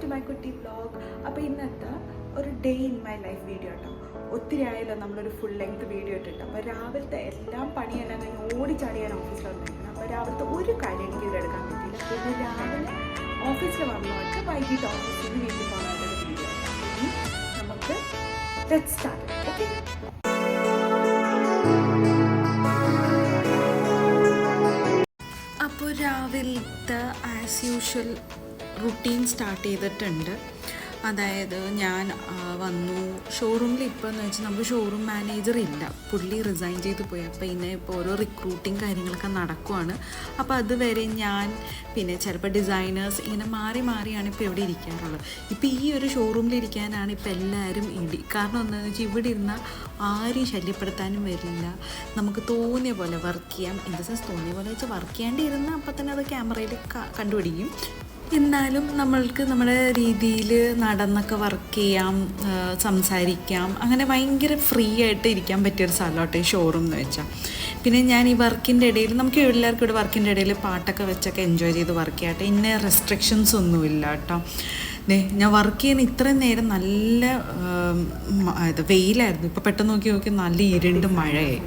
To my കുട്ടി vlog. അപ്പോൾ ഇന്നത്തെ ഒരു day in my life video കേട്ടോ. ഒത്തിരി ആയല്ലോ നമ്മളൊരു ഫുൾ ലെങ്ത് വീഡിയോ ഇട്ടിട്ട്. അപ്പോൾ രാവിലത്തെ എല്ലാം പണിയെല്ലാം കഴിഞ്ഞ് ഓടിച്ചാടി ഞാൻ ഓഫീസിൽ വന്നിരിക്കണം. അപ്പോൾ രാവിലത്തെ ഒരു കാര്യം എനിക്ക് ഇതിലെടുക്കാൻ പറ്റിയില്ല. പിന്നെ രാവിലെ ഓഫീസിൽ വന്നിട്ട് വൈകിട്ട് ഓഫീസിൽ നിന്ന് വീട്ടിൽ പോകാനുള്ള വീഡിയോ. ഇനി നമുക്ക് ലെറ്റ്സ് സ്റ്റാർട്ട്. ഓക്കെ, അപ്പോൾ രാവിലത്തെ ആസ് യൂഷ്വൽ റുട്ടീൻ സ്റ്റാർട്ട് ചെയ്തിട്ടുണ്ട്. അതായത് ഞാൻ വന്നു ഷോറൂമിൽ. ഇപ്പോൾ എന്ന് വെച്ചാൽ നമുക്ക് ഷോറൂം മാനേജർ ഇല്ല, പുള്ളി റിസൈൻ ചെയ്ത് പോയി. അപ്പോൾ ഇന്നെ ഇപ്പോൾ ഓരോ റിക്രൂട്ടിങ് കാര്യങ്ങളൊക്കെ നടക്കുവാണ്. അപ്പോൾ അതുവരെ ഞാൻ പിന്നെ ചിലപ്പോൾ ഡിസൈനേഴ്സ് ഇങ്ങനെ മാറി മാറിയാണ് ഇപ്പോൾ ഇവിടെ ഇരിക്കാറുള്ളത്. ഇപ്പോൾ ഈ ഒരു ഷോറൂമിൽ ഇരിക്കാനാണ് ഇപ്പോൾ എല്ലാവരും ഇടി. കാരണം എന്താണെന്ന് വെച്ചാൽ ഇവിടെ ഇരുന്നാൽ ആരും ശല്യപ്പെടുത്താനും വരില്ല. നമുക്ക് തോന്നിയ പോലെ വർക്ക് ചെയ്യാം. ഇൻ ദ സെൻസ് തോന്നിയ പോലെ വെച്ചാൽ വർക്ക് ചെയ്യാണ്ട് ഇരുന്ന് അപ്പോൾ തന്നെ അത് ക്യാമറയിൽ കണ്ടുപിടിക്കും. എന്നാലും നമ്മൾക്ക് നമ്മുടെ രീതിയിൽ നടന്നൊക്കെ വർക്ക് ചെയ്യാം, സംസാരിക്കാം. അങ്ങനെ ഭയങ്കര ഫ്രീ ആയിട്ട് ഇരിക്കാൻ പറ്റിയൊരു സ്ഥലമാട്ടെ ഈ ഷോറൂം എന്ന് വെച്ചാൽ. പിന്നെ ഞാൻ ഈ വർക്കിൻ്റെ ഇടയിൽ നമുക്ക് എല്ലാവർക്കും ഇവിടെ വർക്കിൻ്റെ ഇടയിൽ പാട്ടൊക്കെ വെച്ചൊക്കെ എൻജോയ് ചെയ്ത് വർക്ക് ചെയ്യട്ടെ. ഇന്ന റെസ്ട്രിക്ഷൻസ് ഒന്നുമില്ല കേട്ടോ. ഞാൻ വർക്ക് ചെയ്യുന്ന ഇത്രയും നേരം നല്ല ഇത് വെയിലായിരുന്നു. ഇപ്പോൾ പെട്ടെന്ന് നോക്കി നല്ല ഇരുണ്ട് മഴയായി.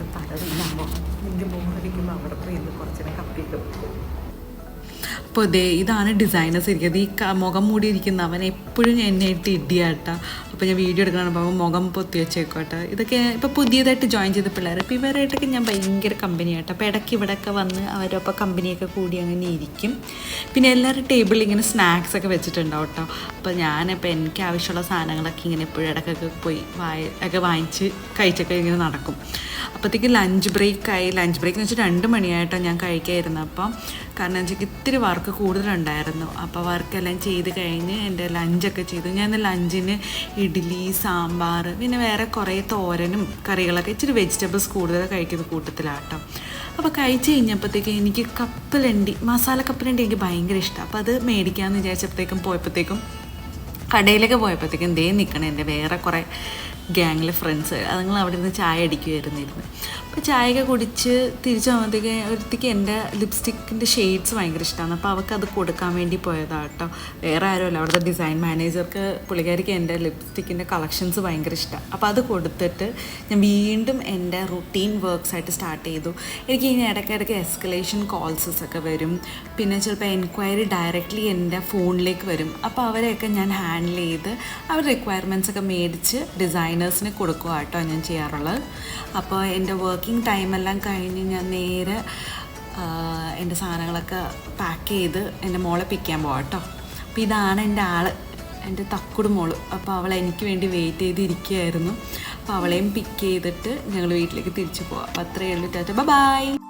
അപ്പോൾ ഇതാണ് ഡിസൈനേഴ്സ് ഇരിക്കുന്നത്. ഈ മുഖം മൂടി ഇരിക്കുന്ന അവൻ എപ്പോഴും എന്നെ ഇട്ട് ഇടിയാട്ടാ. അപ്പോൾ ഞാൻ വീഡിയോ എടുക്കണം, അപ്പോൾ മുഖം പൊത്തി വെച്ചേക്കോട്ടെ. ഇതൊക്കെ ഇപ്പോൾ പുതിയതായിട്ട് ജോയിൻ ചെയ്ത പിള്ളേർ. അപ്പോൾ ഇവരായിട്ടൊക്കെ ഞാൻ ഭയങ്കര കമ്പനിയാട്ടോ. അപ്പോൾ ഇടയ്ക്ക് ഇവിടെയൊക്കെ വന്ന് അവരൊപ്പം കമ്പനിയൊക്കെ കൂടി അങ്ങനെ ഇരിക്കും. പിന്നെ എല്ലാവരും ടേബിളിൽ ഇങ്ങനെ സ്നാക്സൊക്കെ വെച്ചിട്ടുണ്ടാവും കേട്ടോ. അപ്പോൾ ഞാനിപ്പോൾ എനിക്ക് ആവശ്യമുള്ള സാധനങ്ങളൊക്കെ ഇങ്ങനെ എപ്പോഴും ഇടയ്ക്കൊക്കെ പോയി ഒക്കെ വാങ്ങിച്ച് കഴിച്ചൊക്കെ ഇങ്ങനെ നടക്കും. അപ്പോഴത്തേക്ക് ലഞ്ച് ബ്രേക്കായി. ലഞ്ച് ബ്രേക്ക് എന്ന് വെച്ചാൽ 2 മണിയായിട്ടാണ് ഞാൻ കഴിക്കായിരുന്നു. അപ്പം കാരണം വെച്ചാൽ ഇത്തിരി വർക്ക് കൂടുതലുണ്ടായിരുന്നു. അപ്പോൾ വർക്കെല്ലാം ചെയ്ത് കഴിഞ്ഞ് എൻ്റെ ലഞ്ചൊക്കെ ചെയ്തു. ഞാൻ ലഞ്ചിന് ഇഡ്ഡലി, സാമ്പാർ, പിന്നെ വേറെ കുറേ തോരനും കറികളൊക്കെ, ഇച്ചിരി വെജിറ്റബിൾസ് കൂടുതൽ കഴിക്കുന്ന കൂട്ടത്തിലാട്ടോ. അപ്പോൾ കഴിച്ച് കഴിഞ്ഞപ്പോഴത്തേക്കും എനിക്ക് കപ്പലണ്ടി, മസാല കപ്പലണ്ടി എനിക്ക് ഭയങ്കര ഇഷ്ടമാണ്. അപ്പോൾ അത് മേടിക്കാമെന്ന് വിചാരിച്ചപ്പോഴത്തേക്കും കടയിലൊക്കെ പോയപ്പോഴത്തേക്കും നിൽക്കണം എൻ്റെ വേറെ കുറേ ഗ്യാങ്ങിലെ ഫ്രണ്ട്സ്. അതുങ്ങൾ അവിടെ നിന്ന് ചായ അടിക്കുമായിരുന്നിരുന്നു. അപ്പോൾ ചായയൊക്കെ കുടിച്ച് തിരിച്ചു പോകുമ്പോഴത്തേക്ക് ഒരുത്തേക്ക് എൻ്റെ ലിപ്സ്റ്റിക്കിൻ്റെ ഷെയ്ഡ്സ് ഭയങ്കര ഇഷ്ടമാണ്. അപ്പോൾ അവൾക്ക് അത് കൊടുക്കാൻ വേണ്ടി പോയതാണ് കേട്ടോ. വേറെ ആരുമല്ല, അവിടുത്തെ ഡിസൈൻ മാനേജർക്ക്, പുള്ളിക്കാരിക്ക് എൻ്റെ ലിപ്സ്റ്റിക്കിൻ്റെ കളക്ഷൻസ് ഭയങ്കര ഇഷ്ടമാണ്. അപ്പോൾ അത് കൊടുത്തിട്ട് ഞാൻ വീണ്ടും എൻ്റെ റുട്ടീൻ വർക്ക്സ് ആയിട്ട് സ്റ്റാർട്ട് ചെയ്തു. എനിക്ക് ഇനി ഇടയ്ക്കിടയ്ക്ക് എസ്കലേഷൻ കോൾസസ് ഒക്കെ വരും. പിന്നെ ചിലപ്പോൾ എൻക്വയറി ഡയറക്റ്റ്ലി എൻ്റെ ഫോണിലേക്ക് വരും. അപ്പോൾ അവരെയൊക്കെ ഞാൻ ഹാൻഡിൽ ചെയ്ത് അവർ റിക്വയർമെൻറ്റ്സ് ഒക്കെ മേടിച്ച് ഡിസൈനേഴ്സിന് കൊടുക്കുക കേട്ടോ ഞാൻ ചെയ്യാറുള്ളത്. അപ്പോൾ എൻ്റെ വർക്കിംഗ് ടൈമെല്ലാം കഴിഞ്ഞ് ഞാൻ നേരെ എൻ്റെ സാധനങ്ങളൊക്കെ പാക്ക് ചെയ്ത് എൻ്റെ മോളെ പിക്ക് ചെയ്യാൻ പോകാം കേട്ടോ. അപ്പോൾ ഇതാണ് എൻ്റെ എൻ്റെ തക്കുട് മോള്. അപ്പോൾ അവൾ എനിക്ക് വേണ്ടി വെയിറ്റ് ചെയ്തിരിക്കുകയായിരുന്നു. അപ്പോൾ അവളെയും പിക്ക് ചെയ്തിട്ട് ഞങ്ങൾ വീട്ടിലേക്ക് തിരിച്ചു പോകാം. അപ്പോൾ അത്രയേ ഉള്ളൂ. ടാറ്റ, ബൈ.